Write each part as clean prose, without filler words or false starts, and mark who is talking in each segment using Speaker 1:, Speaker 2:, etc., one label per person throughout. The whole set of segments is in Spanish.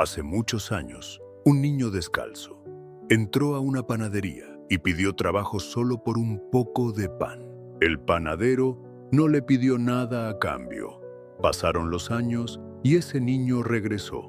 Speaker 1: Hace muchos años, un niño descalzo entró a una panadería y pidió trabajo solo por un poco de pan. El panadero no le pidió nada a cambio. Pasaron los años y ese niño regresó,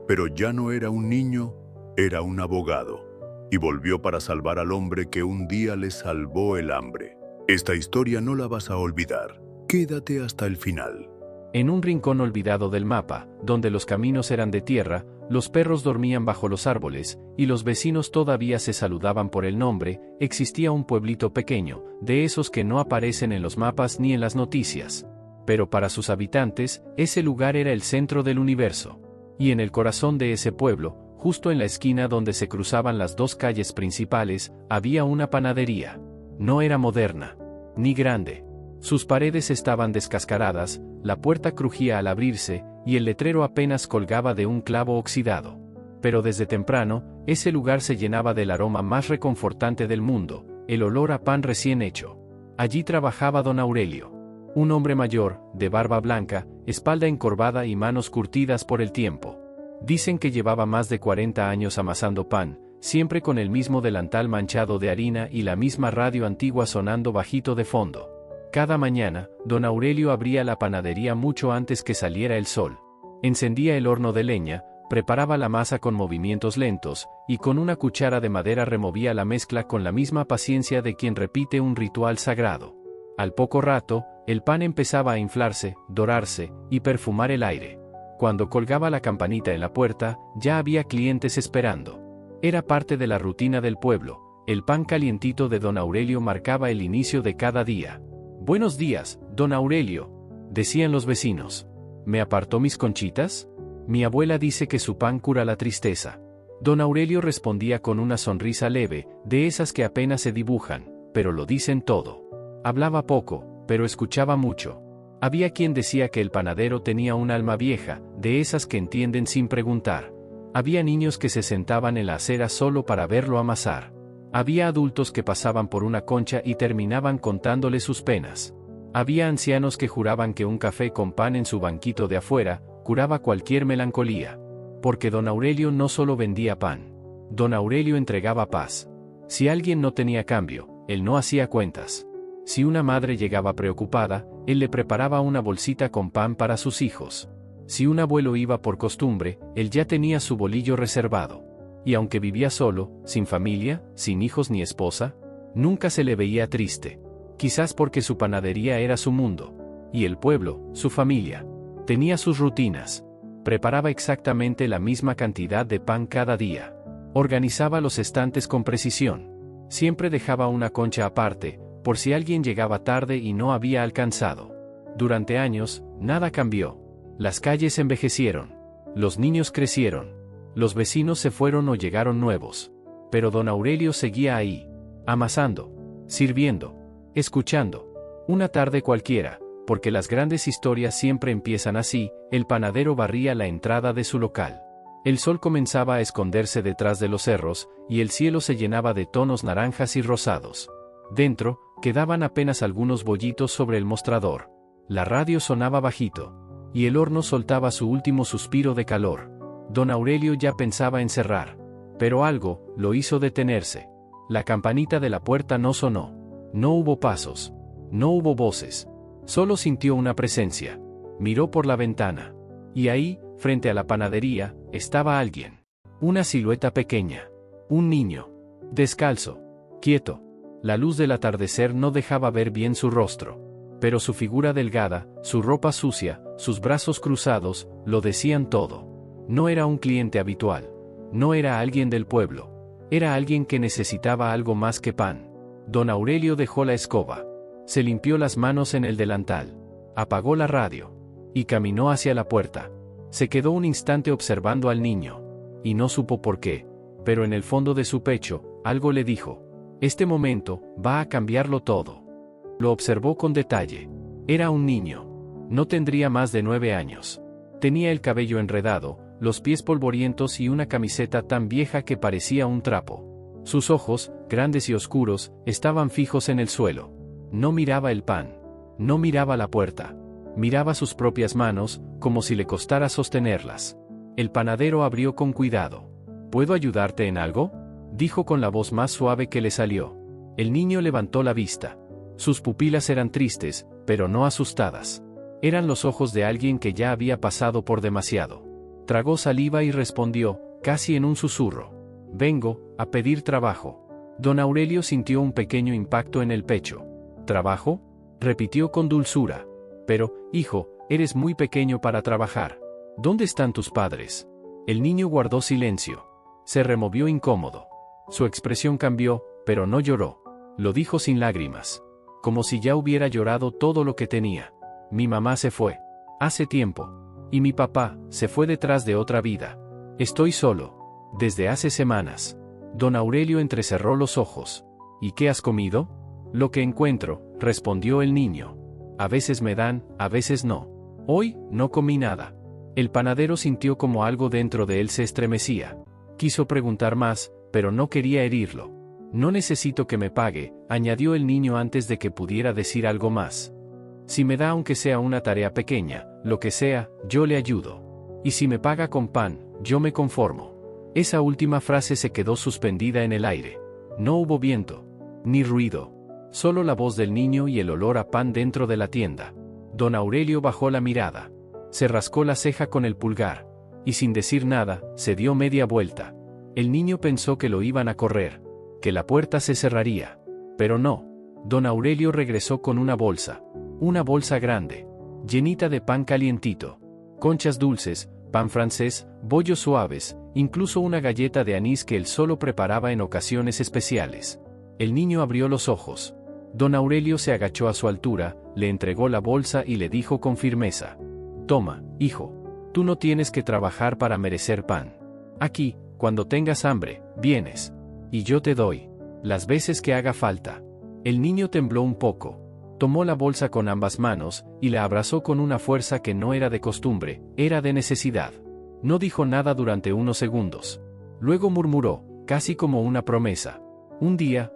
Speaker 1: pero ya no era un niño, era un abogado, y volvió para salvar al hombre que un día le salvó el hambre. Esta historia no la vas a olvidar. Quédate hasta el final.
Speaker 2: En un rincón olvidado del mapa, donde los caminos eran de tierra, los perros dormían bajo los árboles, y los vecinos todavía se saludaban por el nombre, existía un pueblito pequeño, de esos que no aparecen en los mapas ni en las noticias. Pero para sus habitantes, ese lugar era el centro del universo. Y en el corazón de ese pueblo, justo en la esquina donde se cruzaban las dos calles principales, había una panadería. No era moderna, ni grande. Sus paredes estaban descascaradas, la puerta crujía al abrirse, y el letrero apenas colgaba de un clavo oxidado. Pero desde temprano, ese lugar se llenaba del aroma más reconfortante del mundo, el olor a pan recién hecho. Allí trabajaba don Aurelio. Un hombre mayor, de barba blanca, espalda encorvada y manos curtidas por el tiempo. Dicen que llevaba más de 40 años amasando pan, siempre con el mismo delantal manchado de harina y la misma radio antigua sonando bajito de fondo. Cada mañana, don Aurelio abría la panadería mucho antes que saliera el sol. Encendía el horno de leña, preparaba la masa con movimientos lentos, y con una cuchara de madera removía la mezcla con la misma paciencia de quien repite un ritual sagrado. Al poco rato, el pan empezaba a inflarse, dorarse, y perfumar el aire. Cuando colgaba la campanita en la puerta, ya había clientes esperando. Era parte de la rutina del pueblo. El pan calientito de don Aurelio marcaba el inicio de cada día. «Buenos días, don Aurelio», decían los vecinos. «¿Me apartó mis conchitas? Mi abuela dice que su pan cura la tristeza». Don Aurelio respondía con una sonrisa leve, de esas que apenas se dibujan, pero lo dicen todo. Hablaba poco, pero escuchaba mucho. Había quien decía que el panadero tenía un alma vieja, de esas que entienden sin preguntar. Había niños que se sentaban en la acera solo para verlo amasar. Había adultos que pasaban por una concha y terminaban contándole sus penas. Había ancianos que juraban que un café con pan en su banquito de afuera curaba cualquier melancolía. Porque don Aurelio no solo vendía pan. Don Aurelio entregaba paz. Si alguien no tenía cambio, él no hacía cuentas. Si una madre llegaba preocupada, él le preparaba una bolsita con pan para sus hijos. Si un abuelo iba por costumbre, él ya tenía su bolillo reservado. Y aunque vivía solo, sin familia, sin hijos ni esposa, nunca se le veía triste. Quizás porque su panadería era su mundo. Y el pueblo, su familia. Tenía sus rutinas. Preparaba exactamente la misma cantidad de pan cada día. Organizaba los estantes con precisión. Siempre dejaba una concha aparte, por si alguien llegaba tarde y no había alcanzado. Durante años, nada cambió. Las calles envejecieron. Los niños crecieron. Los vecinos se fueron o llegaron nuevos. Pero don Aurelio seguía ahí, amasando, sirviendo, escuchando. Una tarde cualquiera, porque las grandes historias siempre empiezan así, el panadero barría la entrada de su local. El sol comenzaba a esconderse detrás de los cerros, y el cielo se llenaba de tonos naranjas y rosados. Dentro, quedaban apenas algunos bollitos sobre el mostrador. La radio sonaba bajito, y el horno soltaba su último suspiro de calor. Don Aurelio ya pensaba en cerrar. Pero algo lo hizo detenerse. La campanita de la puerta no sonó. No hubo pasos. No hubo voces. Solo sintió una presencia. Miró por la ventana. Y ahí, frente a la panadería, estaba alguien. Una silueta pequeña. Un niño. Descalzo. Quieto. La luz del atardecer no dejaba ver bien su rostro. Pero su figura delgada, su ropa sucia, sus brazos cruzados, lo decían todo. No era un cliente habitual. No era alguien del pueblo. Era alguien que necesitaba algo más que pan. Don Aurelio dejó la escoba. Se limpió las manos en el delantal. Apagó la radio. Y caminó hacia la puerta. Se quedó un instante observando al niño. Y no supo por qué. Pero en el fondo de su pecho, algo le dijo. Este momento va a cambiarlo todo. Lo observó con detalle. Era un niño. No tendría más de 9 años. Tenía el cabello enredado, los pies polvorientos y una camiseta tan vieja que parecía un trapo. Sus ojos, grandes y oscuros, estaban fijos en el suelo. No miraba el pan. No miraba la puerta. Miraba sus propias manos, como si le costara sostenerlas. El panadero abrió con cuidado. ¿Puedo ayudarte en algo?, dijo con la voz más suave que le salió. El niño levantó la vista. Sus pupilas eran tristes, pero no asustadas. Eran los ojos de alguien que ya había pasado por demasiado. Tragó saliva y respondió, casi en un susurro: vengo a pedir trabajo. Don Aurelio sintió un pequeño impacto en el pecho. ¿Trabajo?, repitió con dulzura. Pero, hijo, eres muy pequeño para trabajar. ¿Dónde están tus padres? El niño guardó silencio. Se removió incómodo. Su expresión cambió, pero no lloró. Lo dijo sin lágrimas. Como si ya hubiera llorado todo lo que tenía. Mi mamá se fue. Hace tiempo. Y mi papá se fue detrás de otra vida. Estoy solo. Desde hace semanas. Don Aurelio entrecerró los ojos. ¿Y qué has comido? Lo que encuentro, respondió el niño. A veces me dan, a veces no. Hoy, no comí nada. El panadero sintió como algo dentro de él se estremecía. Quiso preguntar más, pero no quería herirlo. No necesito que me pague, añadió el niño antes de que pudiera decir algo más. Si me da aunque sea una tarea pequeña, lo que sea, yo le ayudo. Y si me paga con pan, yo me conformo. Esa última frase se quedó suspendida en el aire. No hubo viento, ni ruido. Solo la voz del niño y el olor a pan dentro de la tienda. Don Aurelio bajó la mirada. Se rascó la ceja con el pulgar. Y sin decir nada, se dio media vuelta. El niño pensó que lo iban a correr, que la puerta se cerraría. Pero no. Don Aurelio regresó con una bolsa grande, llenita de pan calientito, conchas dulces, pan francés, bollos suaves, incluso una galleta de anís que él solo preparaba en ocasiones especiales. El niño abrió los ojos. Don Aurelio se agachó a su altura, le entregó la bolsa y le dijo con firmeza: toma, hijo. Tú no tienes que trabajar para merecer pan. Aquí, cuando tengas hambre, vienes. Y yo te doy. Las veces que haga falta. El niño tembló un poco. Tomó la bolsa con ambas manos, y la abrazó con una fuerza que no era de costumbre, era de necesidad. No dijo nada durante unos segundos. Luego murmuró, casi como una promesa: un día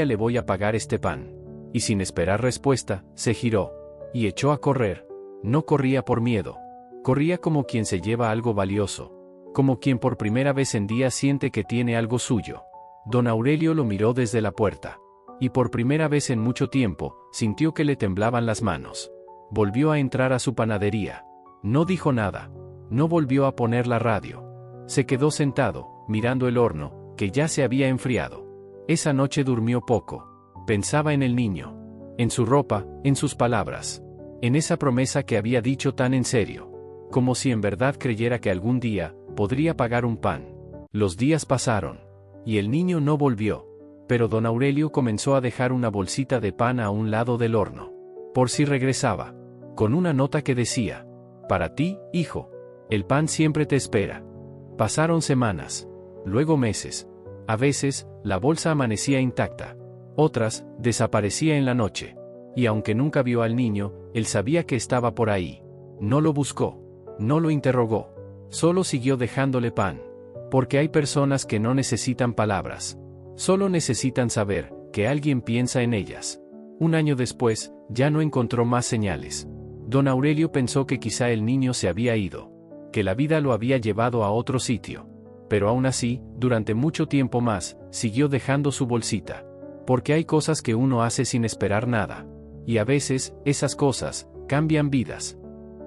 Speaker 2: le voy a pagar este pan. Y sin esperar respuesta, se giró. Y echó a correr. No corría por miedo. Corría como quien se lleva algo valioso. Como quien por primera vez en días siente que tiene algo suyo. Don Aurelio lo miró desde la puerta. Y por primera vez en mucho tiempo, sintió que le temblaban las manos. Volvió a entrar a su panadería. No dijo nada. No volvió a poner la radio. Se quedó sentado, mirando el horno, que ya se había enfriado. Esa noche durmió poco. Pensaba en el niño. En su ropa, en sus palabras. En esa promesa que había dicho tan en serio. Como si en verdad creyera que algún día, podría pagar un pan. Los días pasaron. Y el niño no volvió. Pero don Aurelio comenzó a dejar una bolsita de pan a un lado del horno. Por si regresaba. Con una nota que decía: para ti, hijo. El pan siempre te espera. Pasaron semanas. Luego meses. A veces, la bolsa amanecía intacta. Otras, desaparecía en la noche. Y aunque nunca vio al niño, él sabía que estaba por ahí. No lo buscó. No lo interrogó. Solo siguió dejándole pan. Porque hay personas que no necesitan palabras. Solo necesitan saber que alguien piensa en ellas. Un año después, ya no encontró más señales. Don Aurelio pensó que quizá el niño se había ido. Que la vida lo había llevado a otro sitio. Pero aún así, durante mucho tiempo más, siguió dejando su bolsita. Porque hay cosas que uno hace sin esperar nada. Y a veces, esas cosas, cambian vidas.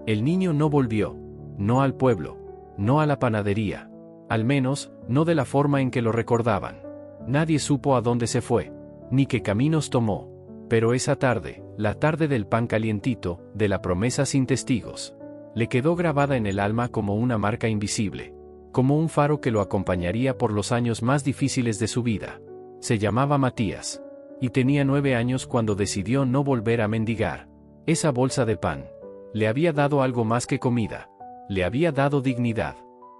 Speaker 2: El niño no volvió. No al pueblo. No a la panadería. Al menos, no de la forma en que lo recordaban. Nadie supo a dónde se fue. Ni qué caminos tomó. Pero esa tarde, la tarde del pan calientito, de la promesa sin testigos, le quedó grabada en el alma como una marca invisible. Como un faro que lo acompañaría por los años más difíciles de su vida. Se llamaba Matías. Y tenía 9 años cuando decidió no volver a mendigar. Esa bolsa de pan. Le había dado algo más que comida. Le había dado dignidad.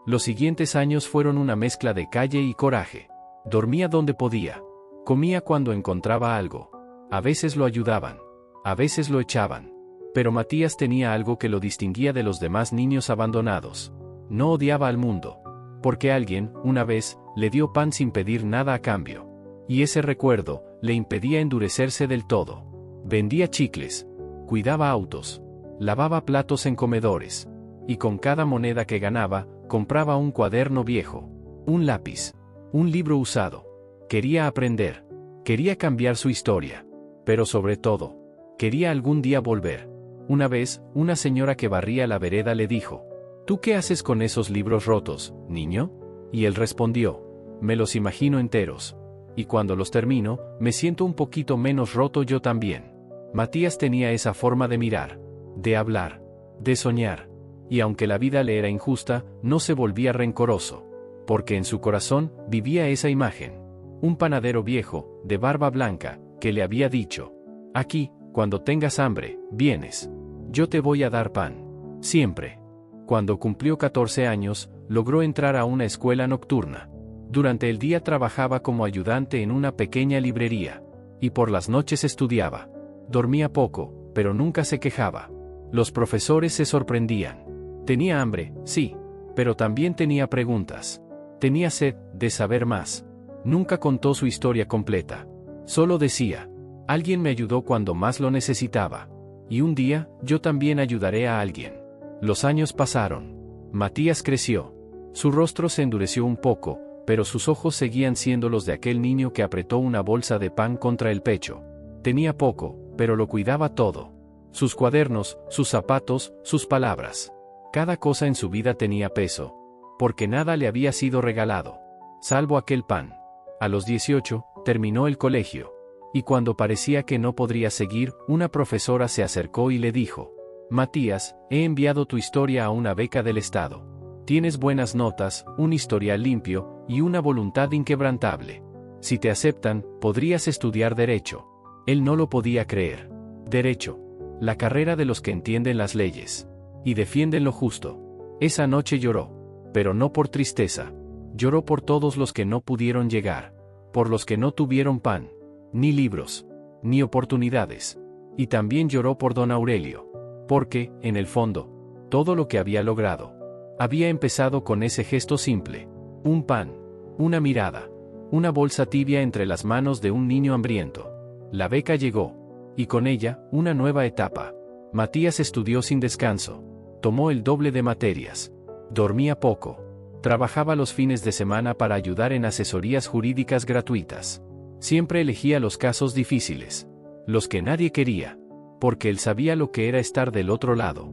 Speaker 2: Los siguientes años fueron una mezcla de calle y coraje. Dormía donde podía. Comía cuando encontraba algo. A veces lo ayudaban. A veces lo echaban. Pero Matías tenía algo que lo distinguía de los demás niños abandonados. No odiaba al mundo. Porque alguien, una vez, le dio pan sin pedir nada a cambio. Y ese recuerdo, le impedía endurecerse del todo. Vendía chicles. Cuidaba autos. Lavaba platos en comedores. Y con cada moneda que ganaba, compraba un cuaderno viejo, un lápiz, un libro usado. Quería aprender. Quería cambiar su historia. Pero sobre todo, quería algún día volver. Una vez, una señora que barría la vereda le dijo: ¿Tú qué haces con esos libros rotos, niño? Y él respondió: me los imagino enteros. Y cuando los termino, me siento un poquito menos roto yo también. Matías tenía esa forma de mirar, de hablar, de soñar. Y aunque la vida le era injusta, no se volvía rencoroso. Porque en su corazón vivía esa imagen. Un panadero viejo, de barba blanca, que le había dicho: aquí, cuando tengas hambre, vienes. Yo te voy a dar pan. Siempre. Cuando cumplió 14 años, logró entrar a una escuela nocturna. Durante el día trabajaba como ayudante en una pequeña librería. Y por las noches estudiaba. Dormía poco, pero nunca se quejaba. Los profesores se sorprendían. Tenía hambre, sí, pero también tenía preguntas. Tenía sed de saber más. Nunca contó su historia completa. Solo decía: alguien me ayudó cuando más lo necesitaba. Y un día, yo también ayudaré a alguien. Los años pasaron. Matías creció. Su rostro se endureció un poco, pero sus ojos seguían siendo los de aquel niño que apretó una bolsa de pan contra el pecho. Tenía poco, pero lo cuidaba todo. Sus cuadernos, sus zapatos, sus palabras. Cada cosa en su vida tenía peso. Porque nada le había sido regalado. Salvo aquel pan. A los 18, terminó el colegio. Y cuando parecía que no podría seguir, una profesora se acercó y le dijo: Matías, he enviado tu historia a una beca del Estado. Tienes buenas notas, un historial limpio, y una voluntad inquebrantable. Si te aceptan, podrías estudiar Derecho. Él no lo podía creer. Derecho. La carrera de los que entienden las leyes. Y defienden lo justo. Esa noche lloró. Pero no por tristeza. Lloró por todos los que no pudieron llegar. Por los que no tuvieron pan. Ni libros. Ni oportunidades. Y también lloró por don Aurelio. Porque, en el fondo, todo lo que había logrado había empezado con ese gesto simple. Un pan. Una mirada. Una bolsa tibia entre las manos de un niño hambriento. La beca llegó. Y con ella, una nueva etapa. Matías estudió sin descanso. Tomó el doble de materias. Dormía poco. Trabajaba los fines de semana para ayudar en asesorías jurídicas gratuitas. Siempre elegía los casos difíciles. Los que nadie quería. Porque él sabía lo que era estar del otro lado.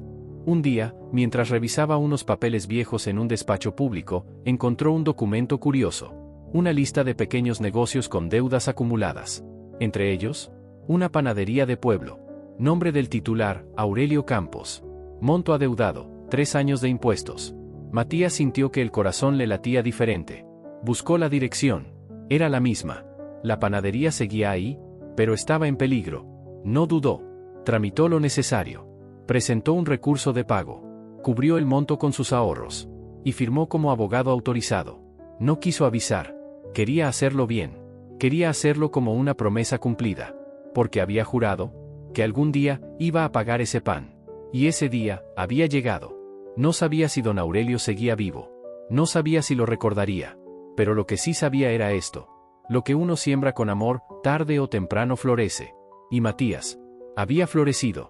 Speaker 2: Un día, mientras revisaba unos papeles viejos en un despacho público, encontró un documento curioso. Una lista de pequeños negocios con deudas acumuladas. Entre ellos, una panadería de pueblo. Nombre del titular: Aurelio Campos. Monto adeudado: 3 años de impuestos. Matías sintió que el corazón le latía diferente. Buscó la dirección. Era la misma. La panadería seguía ahí, pero estaba en peligro. No dudó. Tramitó lo necesario. Presentó un recurso de pago. Cubrió el monto con sus ahorros. Y firmó como abogado autorizado. No quiso avisar. Quería hacerlo bien. Quería hacerlo como una promesa cumplida. Porque había jurado que algún día iba a pagar ese pan. Y ese día había llegado. No sabía si don Aurelio seguía vivo. No sabía si lo recordaría. Pero lo que sí sabía era esto. Lo que uno siembra con amor, tarde o temprano florece. Y Matías había florecido.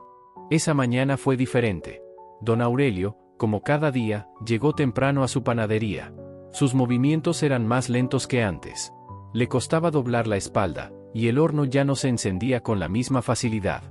Speaker 2: Esa mañana fue diferente. Don Aurelio, como cada día, llegó temprano a su panadería. Sus movimientos eran más lentos que antes. Le costaba doblar la espalda, y el horno ya no se encendía con la misma facilidad.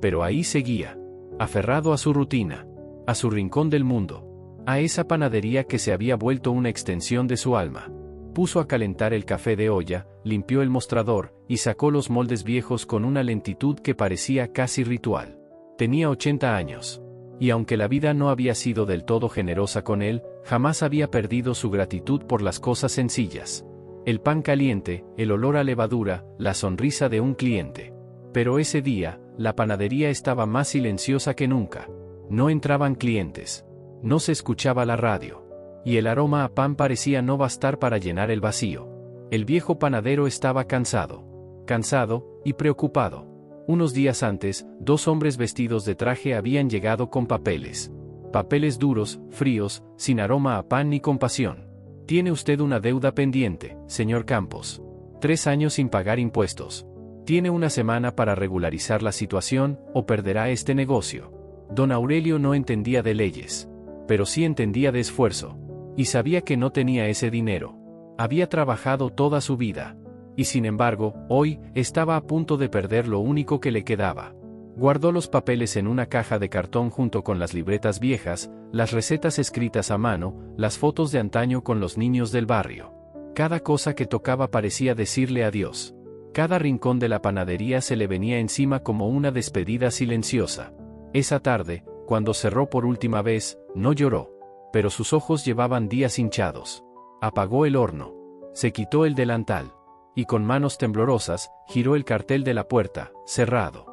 Speaker 2: Pero ahí seguía, aferrado a su rutina, a su rincón del mundo, a esa panadería que se había vuelto una extensión de su alma. Puso a calentar el café de olla, limpió el mostrador, y sacó los moldes viejos con una lentitud que parecía casi ritual. Tenía 80 años. Y aunque la vida no había sido del todo generosa con él, jamás había perdido su gratitud por las cosas sencillas. El pan caliente, el olor a levadura, la sonrisa de un cliente. Pero ese día, la panadería estaba más silenciosa que nunca. No entraban clientes. No se escuchaba la radio. Y el aroma a pan parecía no bastar para llenar el vacío. El viejo panadero estaba cansado. Cansado y preocupado. Unos días antes, 2 hombres vestidos de traje habían llegado con papeles. Papeles duros, fríos, sin aroma a pan ni compasión. Tiene usted una deuda pendiente, señor Campos. 3 años sin pagar impuestos. Tiene una semana para regularizar la situación, o perderá este negocio. Don Aurelio no entendía de leyes. Pero sí entendía de esfuerzo. Y sabía que no tenía ese dinero. Había trabajado toda su vida. Y sin embargo, hoy, estaba a punto de perder lo único que le quedaba. Guardó los papeles en una caja de cartón junto con las libretas viejas, las recetas escritas a mano, las fotos de antaño con los niños del barrio. Cada cosa que tocaba parecía decirle adiós. Cada rincón de la panadería se le venía encima como una despedida silenciosa. Esa tarde, cuando cerró por última vez, no lloró. Pero sus ojos llevaban días hinchados. Apagó el horno. Se quitó el delantal. Y con manos temblorosas, giró el cartel de la puerta, cerrado.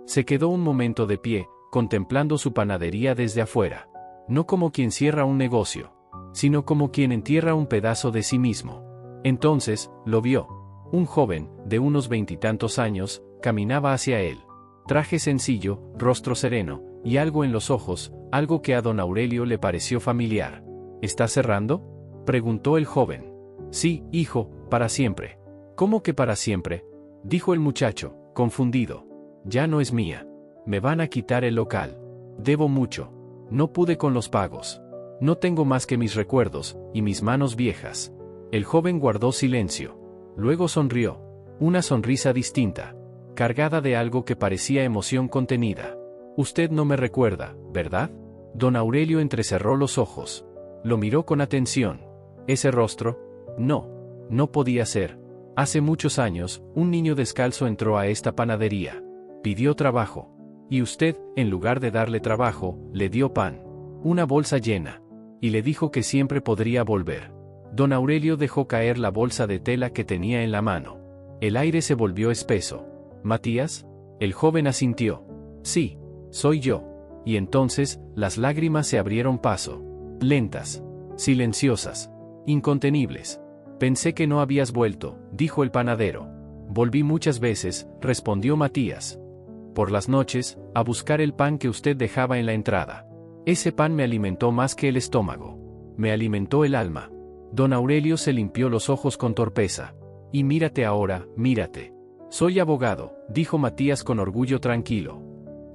Speaker 2: Se quedó un momento de pie, contemplando su panadería desde afuera. No como quien cierra un negocio, sino como quien entierra un pedazo de sí mismo. Entonces, lo vio. Un joven, de unos 20 y tantos años, caminaba hacia él. Traje sencillo, rostro sereno, y algo en los ojos, algo que a don Aurelio le pareció familiar. ¿Está cerrando?, preguntó el joven. Sí, hijo, para siempre. ¿Cómo que para siempre?, dijo el muchacho, confundido. Ya no es mía. Me van a quitar el local. Debo mucho. No pude con los pagos. No tengo más que mis recuerdos, y mis manos viejas. El joven guardó silencio. Luego sonrió. Una sonrisa distinta, cargada de algo que parecía emoción contenida. Usted no me recuerda, ¿verdad? Don Aurelio entrecerró los ojos. Lo miró con atención. ¿Ese rostro? No. No podía ser. Hace muchos años, un niño descalzo entró a esta panadería. Pidió trabajo. Y usted, en lugar de darle trabajo, le dio pan. Una bolsa llena. Y le dijo que siempre podría volver. Don Aurelio dejó caer la bolsa de tela que tenía en la mano. El aire se volvió espeso. ¿Matías? El joven asintió. Sí, soy yo. Y entonces, las lágrimas se abrieron paso. Lentas. Silenciosas. Incontenibles. Pensé que no habías vuelto, dijo el panadero. Volví muchas veces, respondió Matías. Por las noches, a buscar el pan que usted dejaba en la entrada. Ese pan me alimentó más que el estómago. Me alimentó el alma. Don Aurelio se limpió los ojos con torpeza. Y mírate ahora, mírate. Soy abogado, dijo Matías con orgullo tranquilo.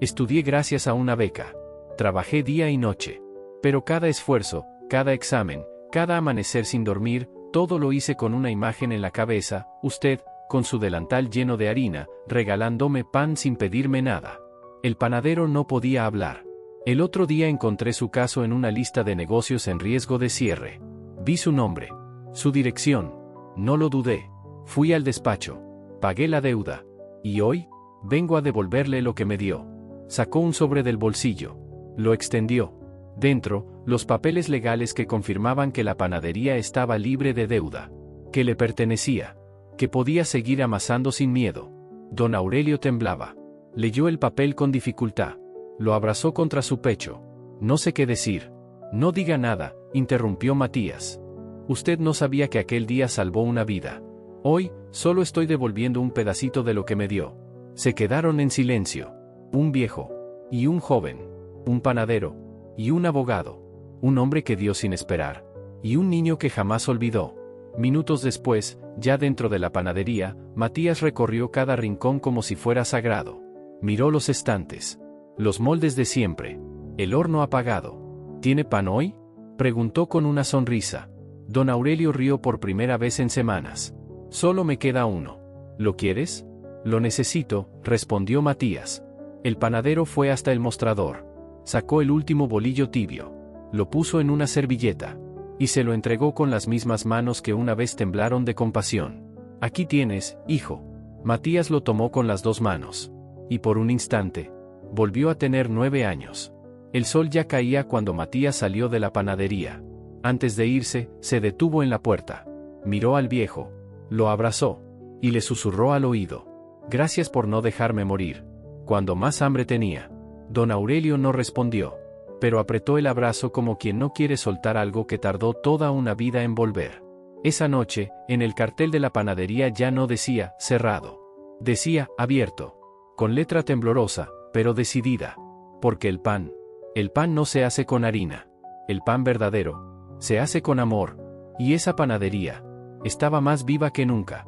Speaker 2: Estudié gracias a una beca. Trabajé día y noche. Pero cada esfuerzo, cada examen, cada amanecer sin dormir, todo lo hice con una imagen en la cabeza, usted, con su delantal lleno de harina, regalándome pan sin pedirme nada. El panadero no podía hablar. El otro día encontré su caso en una lista de negocios en riesgo de cierre. Vi su nombre, su dirección. No lo dudé. Fui al despacho. Pagué la deuda. Y hoy, vengo a devolverle lo que me dio. Sacó un sobre del bolsillo. Lo extendió. Dentro, los papeles legales que confirmaban que la panadería estaba libre de deuda. Que le pertenecía. Que podía seguir amasando sin miedo. Don Aurelio temblaba. Leyó el papel con dificultad. Lo abrazó contra su pecho. No sé qué decir. No diga nada, interrumpió Matías. Usted no sabía que aquel día salvó una vida. Hoy, solo estoy devolviendo un pedacito de lo que me dio. Se quedaron en silencio. Un viejo. Y un joven. Un panadero. Y un abogado. Un hombre que dio sin esperar. Y un niño que jamás olvidó. Minutos después, ya dentro de la panadería, Matías recorrió cada rincón como si fuera sagrado. Miró los estantes. Los moldes de siempre. El horno apagado. ¿Tiene pan hoy?, preguntó con una sonrisa. Don Aurelio rió por primera vez en semanas. Solo me queda uno. ¿Lo quieres? Lo necesito, respondió Matías. El panadero fue hasta el mostrador. Sacó el último bolillo tibio. Lo puso en una servilleta. Y se lo entregó con las mismas manos que una vez temblaron de compasión. Aquí tienes, hijo. Matías lo tomó con las dos manos. Y por un instante, volvió a tener 9 años. El sol ya caía cuando Matías salió de la panadería. Antes de irse, se detuvo en la puerta. Miró al viejo. Lo abrazó. Y le susurró al oído. Gracias por no dejarme morir. Cuando más hambre tenía. Don Aurelio no respondió. Pero apretó el abrazo como quien no quiere soltar algo que tardó toda una vida en volver. Esa noche, en el cartel de la panadería ya no decía, cerrado. Decía, abierto. Con letra temblorosa, pero decidida. Porque el pan no se hace con harina. El pan verdadero, se hace con amor. Y esa panadería, estaba más viva que nunca.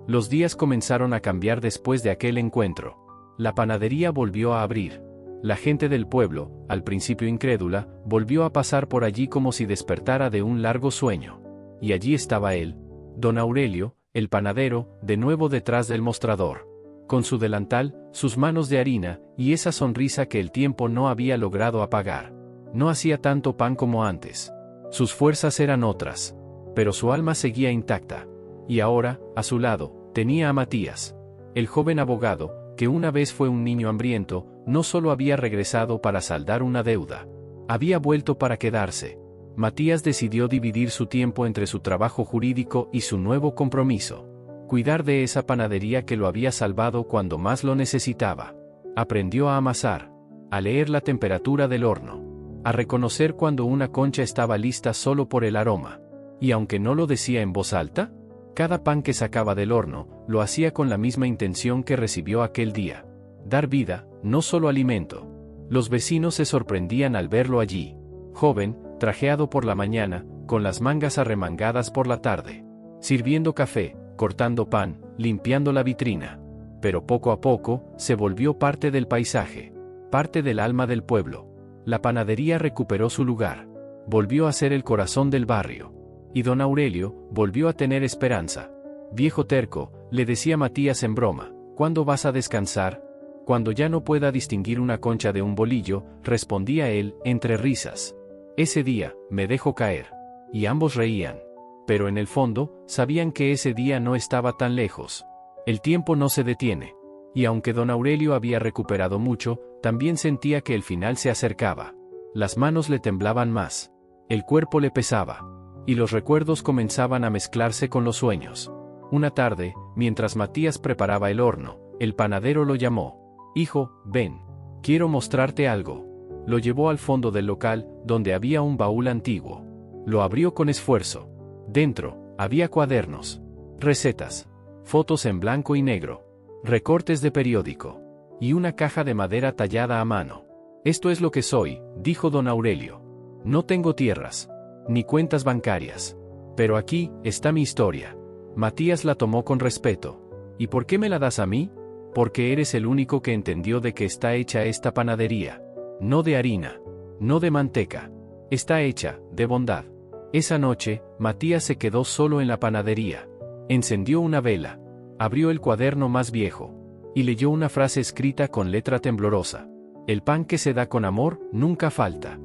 Speaker 2: Los días comenzaron a cambiar después de aquel encuentro. La panadería volvió a abrir. La gente del pueblo, al principio incrédula, volvió a pasar por allí como si despertara de un largo sueño. Y allí estaba él, don Aurelio, el panadero, de nuevo detrás del mostrador. Con su delantal, sus manos de harina, y esa sonrisa que el tiempo no había logrado apagar. No hacía tanto pan como antes. Sus fuerzas eran otras. Pero su alma seguía intacta. Y ahora, a su lado, tenía a Matías. El joven abogado, que una vez fue un niño hambriento, no solo había regresado para saldar una deuda. Había vuelto para quedarse. Matías decidió dividir su tiempo entre su trabajo jurídico y su nuevo compromiso. Cuidar de esa panadería que lo había salvado cuando más lo necesitaba. Aprendió a amasar, a leer la temperatura del horno, a reconocer cuando una concha estaba lista solo por el aroma. Y aunque no lo decía en voz alta, cada pan que sacaba del horno, lo hacía con la misma intención que recibió aquel día. Dar vida, no solo alimento. Los vecinos se sorprendían al verlo allí. Joven, trajeado por la mañana, con las mangas arremangadas por la tarde. Sirviendo café, cortando pan, limpiando la vitrina. Pero poco a poco, se volvió parte del paisaje. Parte del alma del pueblo. La panadería recuperó su lugar. Volvió a ser el corazón del barrio. Y don Aurelio, volvió a tener esperanza. Viejo terco, le decía Matías en broma, ¿cuándo vas a descansar? Cuando ya no pueda distinguir una concha de un bolillo, respondía él, entre risas. Ese día, me dejo caer. Y ambos reían. Pero en el fondo, sabían que ese día no estaba tan lejos. El tiempo no se detiene. Y aunque don Aurelio había recuperado mucho, también sentía que el final se acercaba. Las manos le temblaban más. El cuerpo le pesaba. Y los recuerdos comenzaban a mezclarse con los sueños. Una tarde, mientras Matías preparaba el horno, el panadero lo llamó. Hijo, ven. Quiero mostrarte algo. Lo llevó al fondo del local, donde había un baúl antiguo. Lo abrió con esfuerzo. Dentro, había cuadernos, recetas, fotos en blanco y negro, recortes de periódico, y una caja de madera tallada a mano. Esto es lo que soy, dijo don Aurelio. No tengo tierras, ni cuentas bancarias. Pero aquí está mi historia. Matías la tomó con respeto. ¿Y por qué me la das a mí? Porque eres el único que entendió de qué está hecha esta panadería. No de harina, no de manteca. Está hecha de bondad. Esa noche, Matías se quedó solo en la panadería. Encendió una vela, abrió el cuaderno más viejo, y leyó una frase escrita con letra temblorosa. El pan que se da con amor, nunca falta.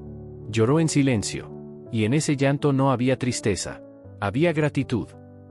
Speaker 2: Lloró en silencio. Y en ese llanto no había tristeza. Había gratitud,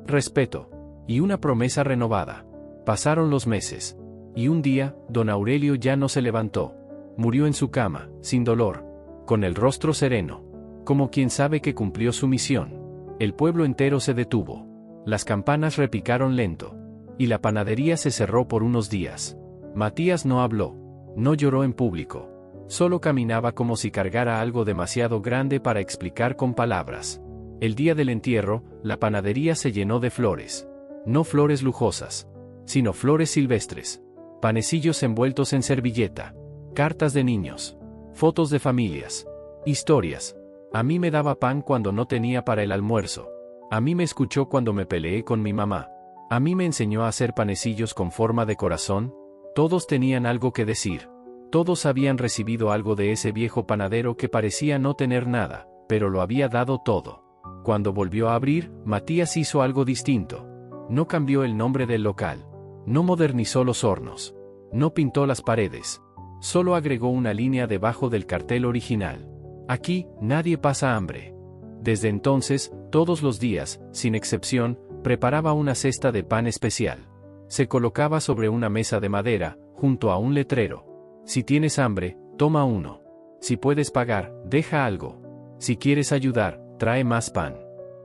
Speaker 2: respeto, y una promesa renovada. Pasaron los meses. Y un día, don Aurelio ya no se levantó. Murió en su cama, sin dolor, con el rostro sereno, como quien sabe que cumplió su misión. El pueblo entero se detuvo. Las campanas repicaron lento. Y la panadería se cerró por unos días. Matías no habló. No lloró en público. Solo caminaba como si cargara algo demasiado grande para explicar con palabras. El día del entierro, la panadería se llenó de flores. No flores lujosas, sino flores silvestres. Panecillos envueltos en servilleta. Cartas de niños. Fotos de familias. Historias. A mí me daba pan cuando no tenía para el almuerzo. A mí me escuchó cuando me peleé con mi mamá. A mí me enseñó a hacer panecillos con forma de corazón. Todos tenían algo que decir. Todos habían recibido algo de ese viejo panadero que parecía no tener nada, pero lo había dado todo. Cuando volvió a abrir, Matías hizo algo distinto. No cambió el nombre del local. No modernizó los hornos. No pintó las paredes. Solo agregó una línea debajo del cartel original. Aquí, nadie pasa hambre. Desde entonces, todos los días, sin excepción, preparaba una cesta de pan especial. Se colocaba sobre una mesa de madera, junto a un letrero. Si tienes hambre, toma uno. Si puedes pagar, deja algo. Si quieres ayudar, trae más pan.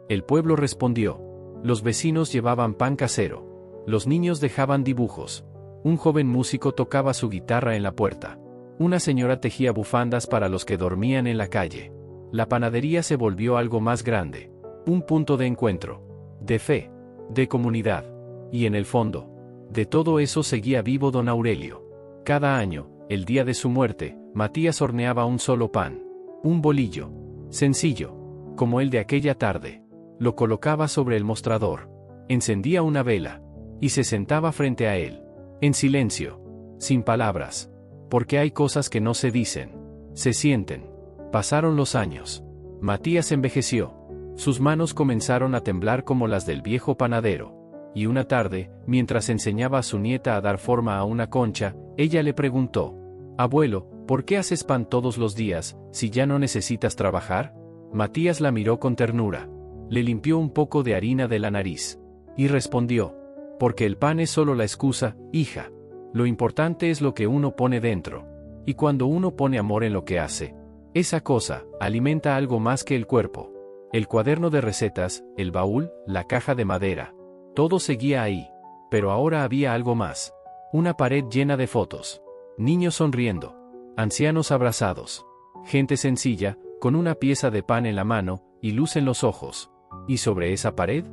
Speaker 2: El pueblo respondió. Los vecinos llevaban pan casero. Los niños dejaban dibujos. Un joven músico tocaba su guitarra en la puerta. Una señora tejía bufandas para los que dormían en la calle. La panadería se volvió algo más grande. Un punto de encuentro. De fe. De comunidad. Y en el fondo, de todo eso seguía vivo don Aurelio. Cada año, el día de su muerte, Matías horneaba un solo pan. Un bolillo. Sencillo. Como el de aquella tarde. Lo colocaba sobre el mostrador. Encendía una vela. Y se sentaba frente a él. En silencio. Sin palabras. Porque hay cosas que no se dicen, se sienten. Pasaron los años. Matías envejeció. Sus manos comenzaron a temblar como las del viejo panadero. Y una tarde, mientras enseñaba a su nieta a dar forma a una concha, ella le preguntó: «Abuelo, ¿por qué haces pan todos los días, si ya no necesitas trabajar?» Matías la miró con ternura. Le limpió un poco de harina de la nariz. Y respondió: «Porque el pan es solo la excusa, hija. Lo importante es lo que uno pone dentro. Y cuando uno pone amor en lo que hace, esa cosa alimenta algo más que el cuerpo». El cuaderno de recetas, el baúl, la caja de madera. Todo seguía ahí. Pero ahora había algo más. Una pared llena de fotos. Niños sonriendo. Ancianos abrazados. Gente sencilla, con una pieza de pan en la mano, y luz en los ojos. Y sobre esa pared,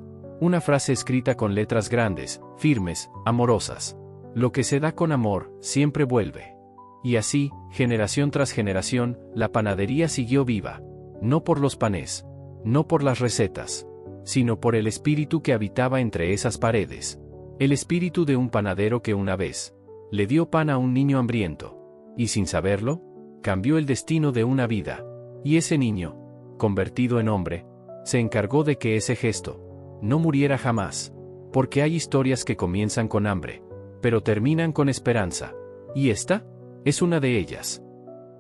Speaker 2: una frase escrita con letras grandes, firmes, amorosas. Lo que se da con amor, siempre vuelve. Y así, generación tras generación, la panadería siguió viva. No por los panes. No por las recetas, sino por el espíritu que habitaba entre esas paredes. El espíritu de un panadero que una vez le dio pan a un niño hambriento, y sin saberlo, cambió el destino de una vida. Y ese niño, convertido en hombre, se encargó de que ese gesto no muriera jamás, porque hay historias que comienzan con hambre, pero terminan con esperanza. Y esta es una de ellas.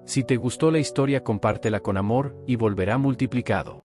Speaker 2: Si te gustó la historia, compártela con amor y volverá multiplicado.